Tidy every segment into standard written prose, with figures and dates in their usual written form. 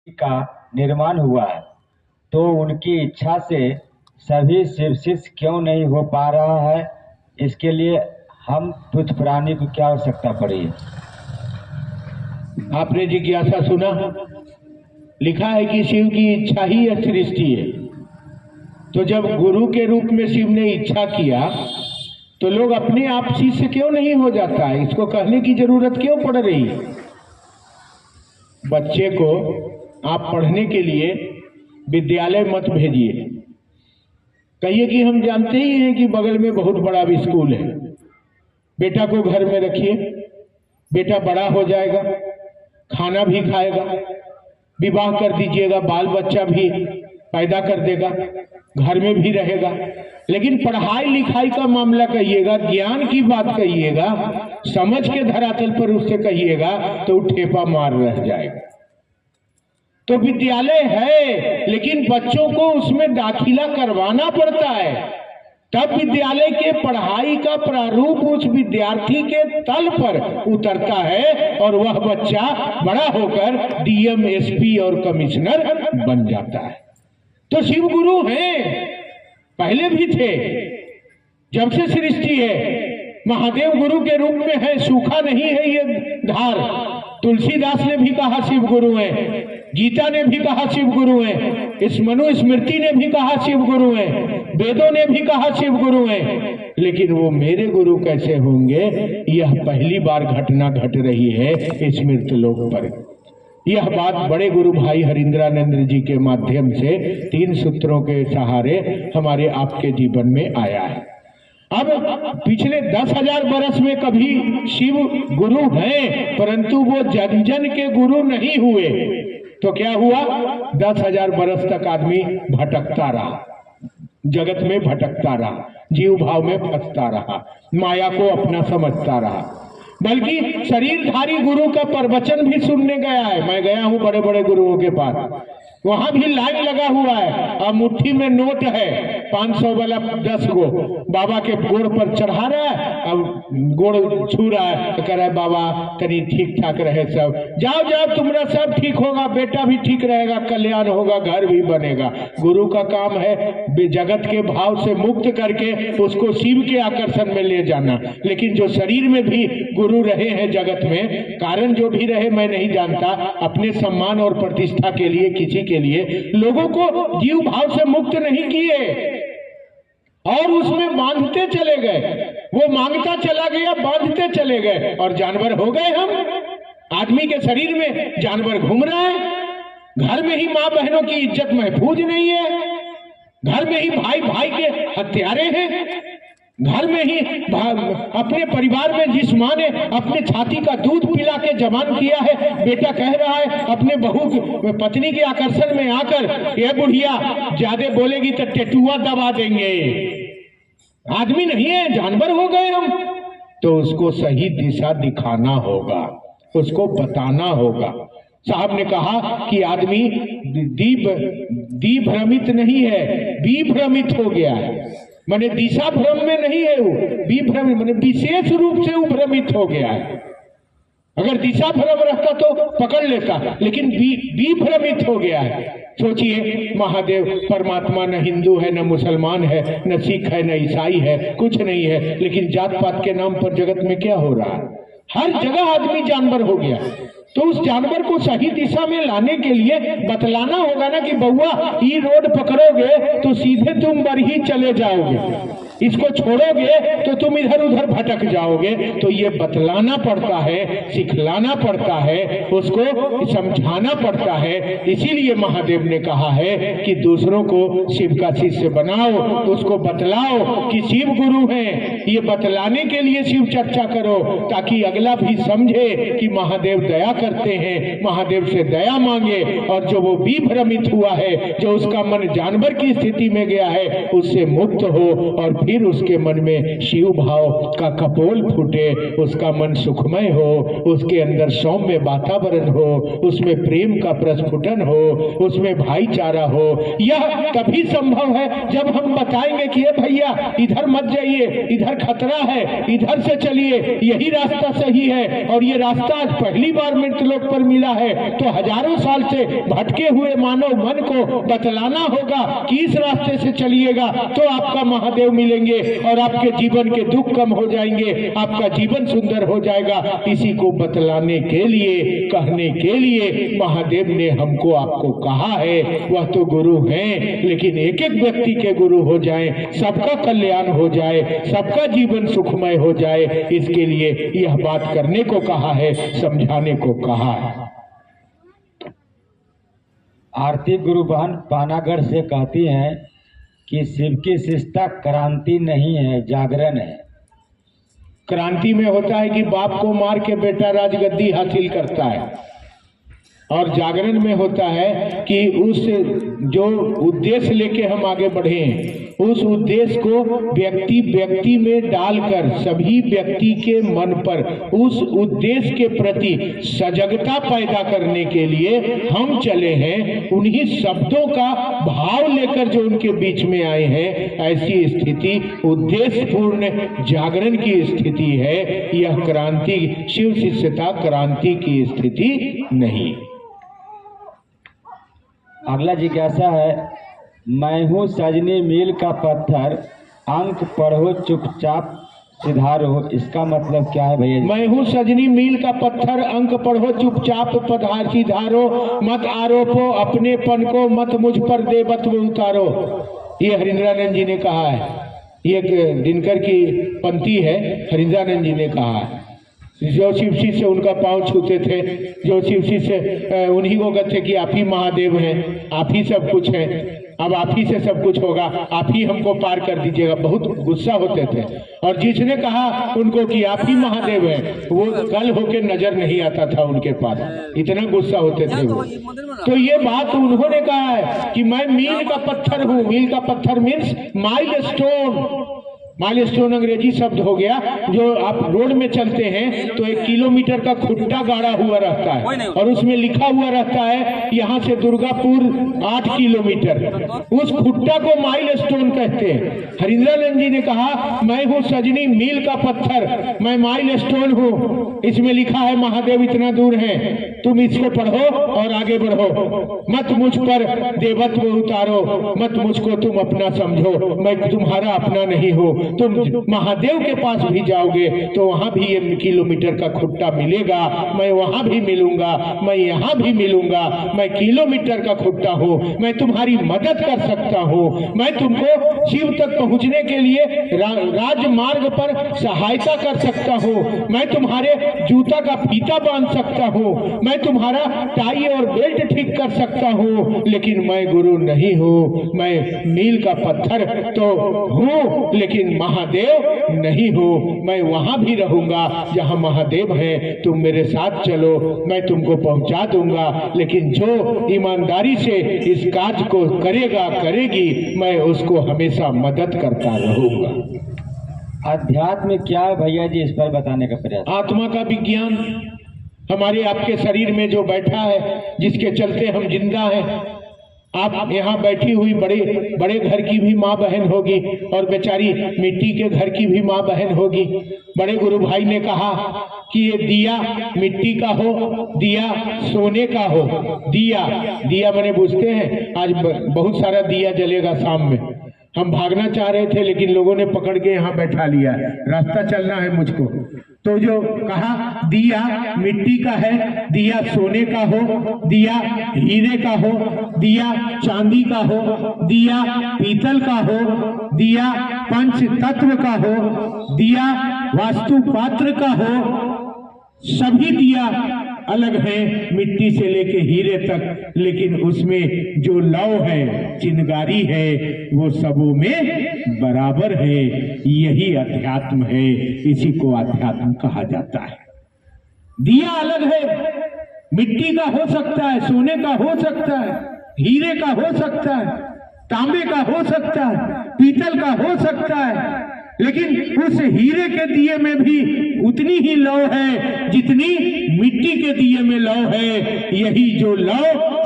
का निर्माण हुआ है, तो उनकी इच्छा से सभी शिव शिष्य क्यों नहीं हो पा रहा है? इसके लिए हम तुच्छ प्राणी को क्या आवश्यकता पड़ी? आपने जिज्ञासा सुना, लिखा है कि शिव की इच्छा ही यह सृष्टि है। तो जब गुरु के रूप में शिव ने इच्छा किया तो लोग अपने आप शिष्य क्यों नहीं हो जाता है? इसको कहने की जरूरत क्यों पड़ रही है? बच्चे को आप पढ़ने के लिए विद्यालय मत भेजिए। कहिए कि हम जानते ही हैं कि बगल में बहुत बड़ा स्कूल है, बेटा को घर में रखिए, बेटा बड़ा हो जाएगा, खाना भी खाएगा, विवाह कर दीजिएगा, बाल बच्चा भी पैदा कर देगा, घर में भी रहेगा। लेकिन पढ़ाई लिखाई का मामला कहिएगा, ज्ञान की बात कहिएगा, समझ के धरातल पर उससे कहिएगा तो ठेपा मार रह जाएगा। तो विद्यालय है, लेकिन बच्चों को उसमें दाखिला करवाना पड़ता है, तब विद्यालय के पढ़ाई का प्रारूप उस विद्यार्थी के तल पर उतरता है और वह बच्चा बड़ा होकर डीएम, एसपी और कमिश्नर बन जाता है। तो शिव गुरु हैं, पहले भी थे, जब से सृष्टि है। महादेव गुरु के रूप में है, सूखा नहीं है ये धार। तुलसीदास ने भी कहा शिव गुरु है, गीता ने भी कहा शिव गुरु है, इस मनुस्मृति ने भी कहा शिव गुरु है, वेदों ने भी कहा शिव गुरु है। लेकिन वो मेरे गुरु कैसे होंगे? यह पहली बार घटना घट रही है इस मृत लोक पर। यह बात बड़े गुरु भाई हरिंद्रानंद जी के माध्यम से 3 सूत्रों के सहारे हमारे आपके जीवन में आया है। अब पिछले 10,000 बरस में कभी शिव गुरु हैं, परंतु वो जन जन के गुरु नहीं हुए। तो क्या हुआ? 10,000 बरस तक आदमी भटकता रहा, जगत में भटकता रहा, जीव भाव में फंसता रहा, माया को अपना समझता रहा। बल्कि शरीरधारी गुरु का प्रवचन भी सुनने गया है। मैं गया हूं बड़े बड़े गुरुओं के पास, वहां भी लाइन लगा हुआ है, अब मुट्ठी में नोट है 500 वाला 10 गो, बाबा के गोड़ पर चढ़ा रहा है, अब गोड़ छू रहा है, तो कह रहा है बाबा तनी ठीक ठाक रहे सब, जाओ जाओ तुम्हारा सब ठीक होगा, बेटा भी ठीक रहेगा, कल्याण होगा, घर भी बनेगा। गुरु का काम है जगत के भाव से मुक्त करके उसको शिव के आकर्षण में ले जाना। लेकिन जो शरीर में भी गुरु रहे हैं जगत में, कारण जो भी रहे मैं नहीं जानता, अपने सम्मान और प्रतिष्ठा के लिए, किसी के लिए लोगों को जीव भाव से मुक्त नहीं किए और उसमें बांधते चले गए। वो मांगता चला गया, बांधते चले गए और जानवर हो गए हम। आदमी के शरीर में जानवर घूम रहा है, घर में ही मां बहनों की इज्जत महफूज नहीं है, घर में ही भाई भाई के हत्यारे हैं, घर में ही अपने परिवार में जिस माँ ने अपने छाती का दूध पिला के जवान किया है, बेटा कह रहा है अपने बहू पत्नी के आकर्षण में आकर, ये बुढ़िया ज्यादा बोलेगी तो टेटुआ दबा देंगे। आदमी नहीं है, जानवर हो गए हम। तो उसको सही दिशा दिखाना होगा, उसको बताना होगा। साहब ने कहा कि आदमी भ्रमित नहीं है, विभ्रमित हो गया है। माने दिशा भ्रम में नहीं है, वो विभ्रमित माने विशेष रूप से वो भ्रमित हो गया है। अगर दिशा भ्रम रहता तो पकड़ लेता, लेकिन विभ्रमित हो गया है। सोचिए, महादेव परमात्मा न हिंदू है, न मुसलमान है, न सिख है, न ईसाई है, कुछ नहीं है, लेकिन जात पात के नाम पर जगत में क्या हो रहा है? हर जगह आदमी जानवर हो गया। तो उस जानवर को सही दिशा में लाने के लिए बतलाना होगा ना कि बउआ ये रोड पकड़ोगे तो सीधे तुम बरही चले जाओगे, इसको छोड़ोगे तो तुम इधर उधर भटक जाओगे। तो ये बतलाना पड़ता है, सिखलाना पड़ता है, उसको समझाना पड़ता है। इसीलिए महादेव ने कहा है कि दूसरों को शिव का शिष्य बनाओ, उसको बतलाओ कि शिव गुरु हैं। ये बतलाने के लिए शिव चर्चा करो, ताकि अगला भी समझे कि महादेव दया करते हैं, महादेव से दया मांगे। और जो वो विभ्रमित हुआ है, जो उसका मन जानवर की स्थिति में गया है, उससे मुक्त हो और फिर उसके मन में शिव भाव का कपोल फूटे, उसका मन सुखमय हो, उसके अंदर सौम्य वातावरण हो, उसमें प्रेम का प्रस्फुटन हो, उसमें भाईचारा हो। यह तभी संभव है जब हम बताएंगे कि ये भैया इधर मत जाइए, इधर खतरा है, इधर से चलिए, यही रास्ता सही है। और ये रास्ता आज पहली बार मृतलोक पर मिला है, तो हजारों साल से भटके हुए मानव मन को बतलाना होगा कि इस रास्ते से चलिएगा तो आपका महादेव मिलेंगे और आपके जीवन के दुख कम हो जाएंगे, आपका जीवन सुंदर हो जाएगा। इसी को बतलाने के लिए, कहने के लिए महादेव ने हमको आपको कहा है। वह तो गुरु हैं, लेकिन एक एक व्यक्ति के गुरु हो जाए, सबका कल्याण हो जाए, सबका जीवन सुखमय हो जाए, इसके लिए यह बात करने को कहा है, समझाने को कहा है। आरती गुरु बहन पानागढ़ से कहती हैं कि शिव की शिष्टता क्रांति नहीं है, जागरण है। क्रांति में होता है कि बाप को मार के बेटा राजगद्दी हासिल करता है, और जागरण में होता है कि उस जो उद्देश्य लेके हम आगे बढ़े हैं, उस उद्देश्य को व्यक्ति व्यक्ति में डालकर सभी व्यक्ति के मन पर उस उद्देश्य के प्रति सजगता पैदा करने के लिए हम चले हैं। उन्हीं शब्दों का भाव लेकर जो उनके बीच में आए हैं, ऐसी स्थिति उद्देश्य पूर्ण जागरण की स्थिति है। यह क्रांति, शिव शिष्यता क्रांति की स्थिति नहीं। अगला जिज्ञासा है, मैं हूँ सजनी मील का पत्थर, अंक पढ़ो चुपचाप सिधारो, इसका मतलब क्या है भैया? मैं हूँ सजनी मील का पत्थर, अंक पढ़ो चुपचाप पधार सिधारो, मत आरोपो अपनेपन को, मत मुझ पर देवत्व उतारो। ये हरिंद्रानंद जी ने कहा है, ये दिनकर की पंक्ति है, हरिंद्रानंद जी ने कहा है। जो शिवजी से उनका पांव छूते थे, जो शिवजी से उन्हीं को कहते कि आप ही महादेव हैं, आप ही सब कुछ हैं, अब आप ही से सब कुछ होगा, आप ही हमको पार कर दीजिएगा, बहुत गुस्सा होते थे। और जिसने कहा उनको कि आप ही महादेव हैं, वो कल होके नजर नहीं आता था उनके पास, इतना गुस्सा होते थे वो। तो ये बात उन्होंने कहा है कि मैं मील का पत्थर हूँ। मील का पत्थर means mile stone. Mile stone अंग्रेजी शब्द हो गया। जो आप रोड में चलते हैं तो 1 किलोमीटर का खुट्टा गाड़ा हुआ रहता है और उसमें लिखा हुआ रहता है यहाँ से दुर्गापुर 8 किलोमीटर। उस खुट्टा को माइल स्टोन कहते हैं। हरिंद्रानंद जी ने कहा, मैं हूँ सजनी मील का पत्थर, मैं माइल स्टोन हूँ, इसमें लिखा है महादेव इतना दूर है, तुम इसको पढ़ो और आगे बढ़ो, मत मुझ पर देवत्व उतारो, मत मुझको तुम अपना समझो, मैं तुम्हारा अपना नहीं हूँ। तुम महादेव के पास भी जाओगे तो वहां भी 1 किलोमीटर का खुट्टा मिलेगा, मैं वहां भी मिलूंगा, मैं यहाँ भी मिलूंगा, मैं किलोमीटर का खुट्टा हूँ, मैं तुम्हारी मदद कर सकता हूँ, मैं तुमको शिव तक पहुँचने के लिए राजमार्ग पर सहायता कर सकता हूँ, मैं तुम्हारे जूता का फीता बांध सकता हूँ, मैं तुम्हारा टाई और बेल्ट ठीक कर सकता हूँ, लेकिन मैं गुरु नहीं हूँ। मैं मील का पत्थर तो हूँ लेकिन महादेव नहीं हो। मैं वहां भी रहूंगा जहां महादेव है, तुम मेरे साथ चलो, मैं तुमको पहुंचा दूंगा, लेकिन जो ईमानदारी से इस कार्य को करेगा करेगी, मैं उसको हमेशा मदद करता रहूंगा। अध्यात्म क्या है भैया जी, इस पर बताने का प्रयास। आत्मा का विज्ञान हमारे आपके शरीर में जो बैठा है, जिसके चलते हम जिंदा हैं। आप यहाँ बैठी हुई बड़े बड़े घर की भी माँ बहन होगी और बेचारी मिट्टी के घर की भी माँ बहन होगी। बड़े गुरु भाई ने कहा कि ये दिया मिट्टी का हो, दिया सोने का हो। दिया मैंने बुझते हैं, आज बहुत सारा दिया जलेगा शाम में। हम भागना चाह रहे थे लेकिन लोगों ने पकड़ के यहाँ बैठा लिया, रास्ता चलना है मुझको। तो जो कहा दिया मिट्टी का है, दिया सोने का हो, दिया हीरे का हो, दिया चांदी का हो, दिया पीतल का हो, दिया पंच तत्व का हो, दिया वास्तु पात्र का हो। सभी दिया अलग है मिट्टी से लेके हीरे तक, लेकिन उसमें जो लौ है, चिनगारी है, वो सबों में बराबर है। यही अध्यात्म है, इसी को अध्यात्म कहा जाता है। दिया अलग है, मिट्टी का हो सकता है, सोने का हो सकता है, हीरे का हो सकता है, तांबे का हो सकता है, पीतल का हो सकता है, लेकिन उस हीरे के दिए में भी उतनी ही लौ है जितनी मिट्टी के दिए में लौ है। यही जो लौ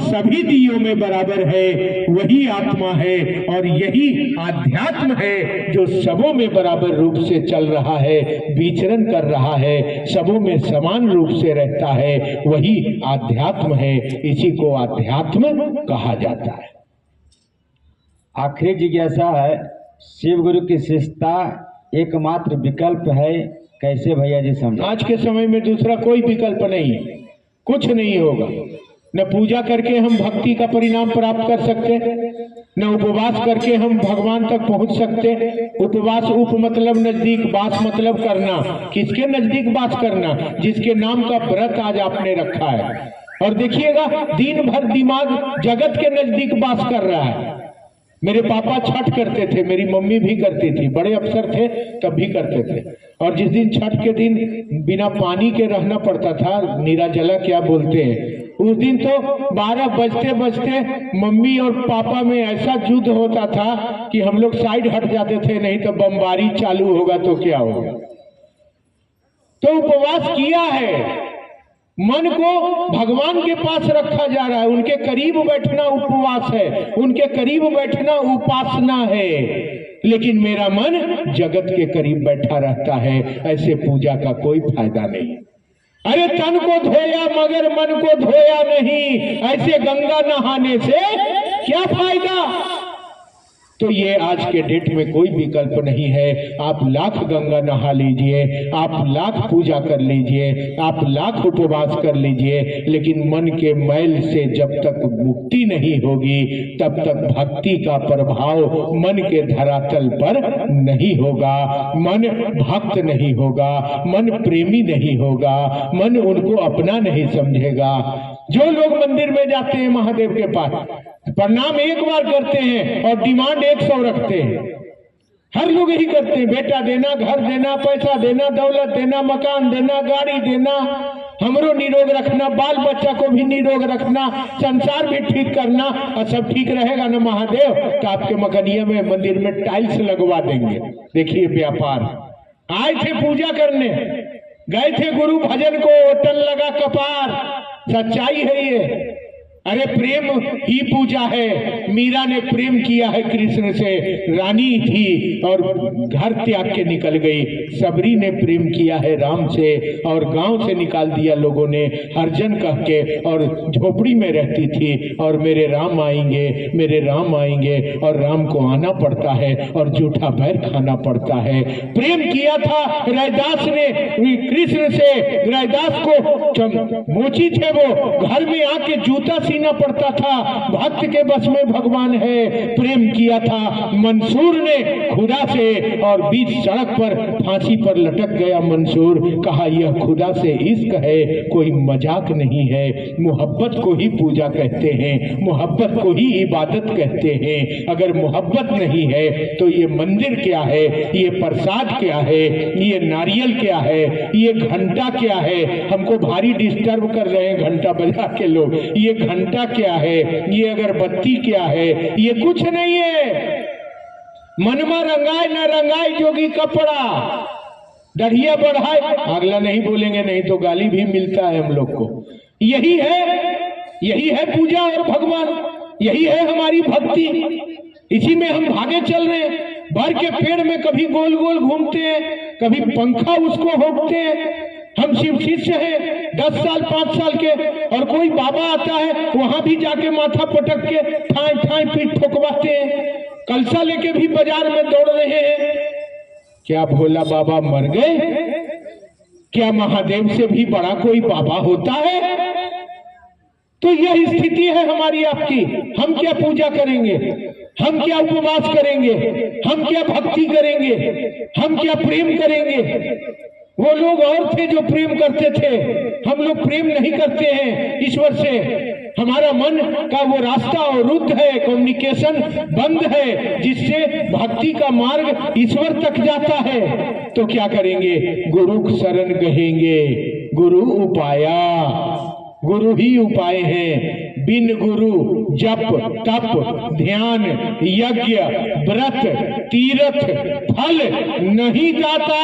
सभी दियों में बराबर है वही आत्मा है, और यही आध्यात्म है जो सबों में बराबर रूप से चल रहा है, विचरण कर रहा है, सबों में समान रूप से रहता है, वही आध्यात्म है। इसी को आध्यात्म कहा जाता है। आखिरी जिज्ञासा है, शिव गुरु की शिष्टता एकमात्र विकल्प है, कैसे भैया जी समझे? आज के समय में दूसरा कोई विकल्प नहीं है, कुछ नहीं होगा। न पूजा करके हम भक्ति का परिणाम प्राप्त कर सकते, न उपवास करके हम भगवान तक पहुंच सकते। उपवास उप मतलब नजदीक, वास मतलब करना। किसके नजदीक वास करना? जिसके नाम का व्रत आज आपने रखा है। और देखिएगा दिन भर दिमाग जगत के नजदीक वास कर रहा है। मेरे पापा छठ करते थे, मेरी मम्मी भी करती थी, बड़े अफसर थे तब भी करते थे। और जिस दिन छठ के दिन बिना पानी के रहना पड़ता था, निराजला क्या बोलते हैं, उस दिन तो 12 बजते बजते मम्मी और पापा में ऐसा युद्ध होता था कि हम लोग साइड हट जाते थे, नहीं तो बमबारी चालू होगा तो क्या होगा। तो उपवास किया है, मन को भगवान के पास रखा जा रहा है, उनके करीब बैठना उपवास है, उनके करीब बैठना उपासना है। लेकिन मेरा मन जगत के करीब बैठा रहता है, ऐसे पूजा का कोई फायदा नहीं। अरे तन को धोया मगर मन को धोया नहीं, ऐसे गंगा नहाने से क्या फायदा? तो ये आज के डेट में कोई विकल्प नहीं है। आप लाख गंगा नहा लीजिए, आप लाख पूजा कर लीजिए, आप लाख उपवास कर लीजिए, लेकिन मन के मैल से जब तक मुक्ति नहीं होगी तब तक भक्ति का प्रभाव मन के धरातल पर नहीं होगा। मन भक्त नहीं होगा, मन प्रेमी नहीं होगा, मन उनको अपना नहीं समझेगा। जो लोग मंदिर में जाते हैं महादेव के पास, प्रणाम एक बार करते हैं और डिमांड 100 रखते हैं। हर लोग यही करते हैं, बेटा देना, घर देना, पैसा देना, दौलत देना, मकान देना, गाड़ी देना, हमरो निरोग रखना, बाल बच्चा को भी निरोग रखना, संसार भी ठीक करना, और सब ठीक रहेगा ना महादेव तो आपके मकनिया में मंदिर में टाइल्स लगवा देंगे। देखिए व्यापार। आए थे पूजा करने, गए थे गुरु भजन को, ओटन लगा कपार। सच्चाई है ये। अरे प्रेम ही पूजा है। मीरा ने प्रेम किया है कृष्ण से, रानी थी और घर त्याग के निकल गई। सबरी ने प्रेम किया है राम से और गांव से निकाल दिया लोगों ने, हरजन कह के, और झोपड़ी में रहती थी। और मेरे राम आएंगे, मेरे राम आएंगे, और राम को आना पड़ता है और जूठा बैर खाना पड़ता है। प्रेम किया था रैदास ने कृष्ण से। रैदास को मोची थे, वो घर में आके जूता सीना पड़ता था। भक्त के बस में भगवान है। प्रेम किया था मंसूर ने खुदा से, और बीच सड़क पर फांसी पर लटक गया मंसूर। कहा यह खुदा से इश्क है, कोई मजाक नहीं है। मोहब्बत को ही पूजा कहते हैं, मोहब्बत को ही इबादत कहते हैं। अगर मोहब्बत नहीं है तो ये मंदिर क्या है, ये प्रसाद क्या है, ये नारियल क्या है, ये घंटा क्या है? हमको भारी डिस्टर्ब कर रहे हैं घंटा बजा के लोग। ये घंटा क्या है, ये अगरबत्ती क्या है? ये कुछ नहीं है। मनमा रंगाए न रंगाए जोगी कपड़ा, दढ़िया बढ़ाए। अगला नहीं बोलेंगे, नहीं तो गाली भी मिलता है हम लोग को। यही है पूजा और भगवान, यही है हमारी भक्ति। इसी में हम भागे चल रहे हैं। बर के पेड़ में कभी गोल गोल घूमते हैं, कभी पंखा उसको होकते हैं। हम शिव शिष्य हैं 10 साल 5 साल के, और कोई बाबा आता है वहां भी जाके माथा पटक के ठाई ठाई पीठ ठोकवाते हैं। कलसा लेके भी बाजार में दौड़ रहे हैं। क्या भोला बाबा मर गए? क्या महादेव से भी बड़ा कोई बाबा होता है? तो यह स्थिति है हमारी आपकी। हम क्या पूजा करेंगे, हम क्या उपवास करेंगे, हम क्या भक्ति करेंगे, हम क्या प्रेम करेंगे? वो लोग और थे जो प्रेम करते थे, हम लोग प्रेम नहीं करते हैं ईश्वर से। हमारा मन का वो रास्ता अवरुद्ध है, कम्युनिकेशन बंद है, जिससे भक्ति का मार्ग ईश्वर तक जाता है। तो क्या करेंगे? गुरु शरण कहेंगे। गुरु उपाया, गुरु ही उपाय है। बिन गुरु जप तप ध्यान यज्ञ व्रत तीर्थ फल नहीं जाता।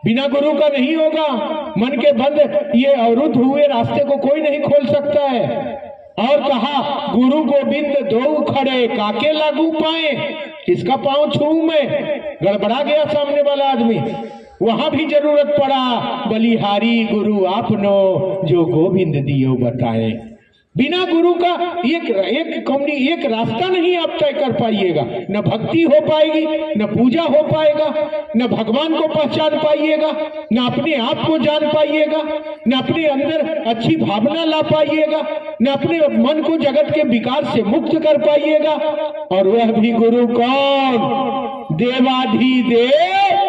बिना गुरु का नहीं होगा। मन के बंद ये अवरुद्ध हुए रास्ते को कोई नहीं खोल सकता है। और कहा गुरु गोविंद दो खड़े काके लागू पाए, किसका पांव छूऊं मैं। गड़बड़ा गया सामने वाला आदमी। वहां भी जरूरत पड़ा बलिहारी गुरु आपनो जो गोविंद दियो बताए। बिना गुरु का एक रास्ता नहीं आप तय कर पाइएगा। न भक्ति हो पाएगी, न पूजा हो पाएगा, न भगवान को पहचान पाइएगा, न अपने आप को जान पाइएगा, न अपने अंदर अच्छी भावना ला पाइएगा, न अपने मन को जगत के विकार से मुक्त कर पाइएगा। और वह भी गुरु कौन? देवाधिदेव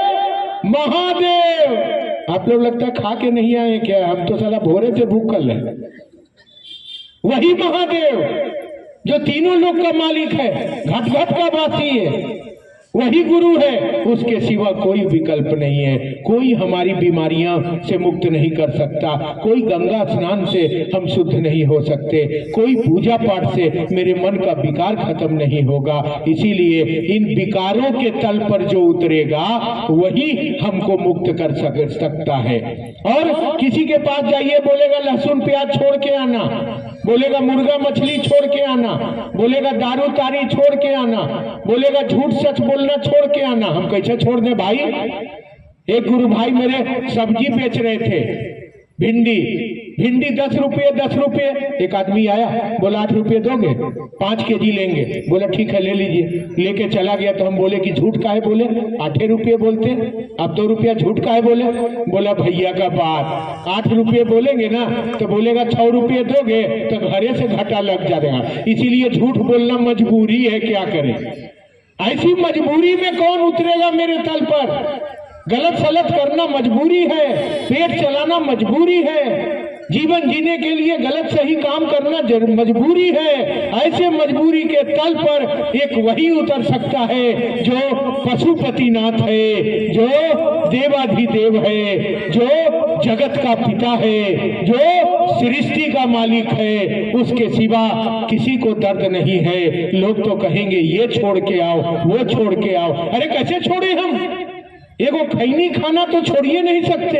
महादेव। आप लोग लगता है खा के नहीं आए क्या? हम तो साला भोरे से भूखल है। वही महादेव जो तीनों लोक का मालिक है, घट घट का वासी है, वही गुरु है। उसके सिवा कोई विकल्प नहीं है। कोई हमारी बीमारियां से मुक्त नहीं कर सकता। कोई गंगा स्नान से हम शुद्ध नहीं हो सकते। कोई पूजा पाठ से मेरे मन का विकार खत्म नहीं होगा। इसीलिए इन विकारों के तल पर जो उतरेगा वही हमको मुक्त कर सकता है। और किसी के पास जाइए, बोलेगा लहसुन प्याज छोड़ के आना, बोलेगा मुर्गा मछली छोड़ के आना, बोलेगा दारू तारी छोड़ के आना, बोलेगा झूठ सच बोलना छोड़ के आना। हम कैसे छोड़ दें भाई? एक गुरु भाई मेरे सब्जी बेच रहे थे, भिंडी 10 रुपये 10 रुपये। एक आदमी आया, बोला 8 रुपये दोगे? 5 केजी लेंगे। बोला ठीक है ले लीजिए। लेके चला गया तो हम बोले कि झूठ काहे बोले, 8 रुपये बोलते, अब 2 रुपया झूठ काहे बोले? बोला भैया का बात, 8 रुपये बोलेंगे ना तो बोलेगा 6 रुपये दोगे तो घरे से घाटा लग जाएगा। इसीलिए झूठ बोलना मजबूरी है, क्या करें। ऐसी मजबूरी में कौन उतरेगा मेरे तल पर? गलत सलत करना मजबूरी है, पेट चलाना मजबूरी है, जीवन जीने के लिए गलत सही काम करना मजबूरी है। ऐसे मजबूरी के तल पर एक वही उतर सकता है जो पशुपतिनाथ है, जो देवाधिदेव है, जो जगत का पिता है, जो सृष्टि का मालिक है। उसके सिवा किसी को दर्द नहीं है। लोग तो कहेंगे ये छोड़ के आओ, वो छोड़ के आओ। अरे कैसे छोड़े हम? एगो खैनी खाना तो छोड़िए नहीं सकते।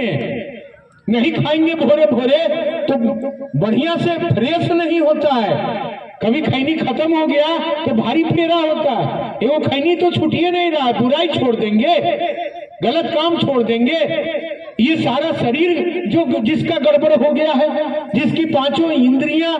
नहीं खाएंगे भोरे भोरे तो बढ़िया से फ्रेश नहीं होता है। कभी खैनी खत्म हो गया तो भारी फेरा होता है। एगो खैनी तो छूटिए नहीं रहा। बुराई छोड़ देंगे, गलत काम छोड़ देंगे। ये सारा शरीर जो जिसका गड़बड़ हो गया है, जिसकी 5 इंद्रियां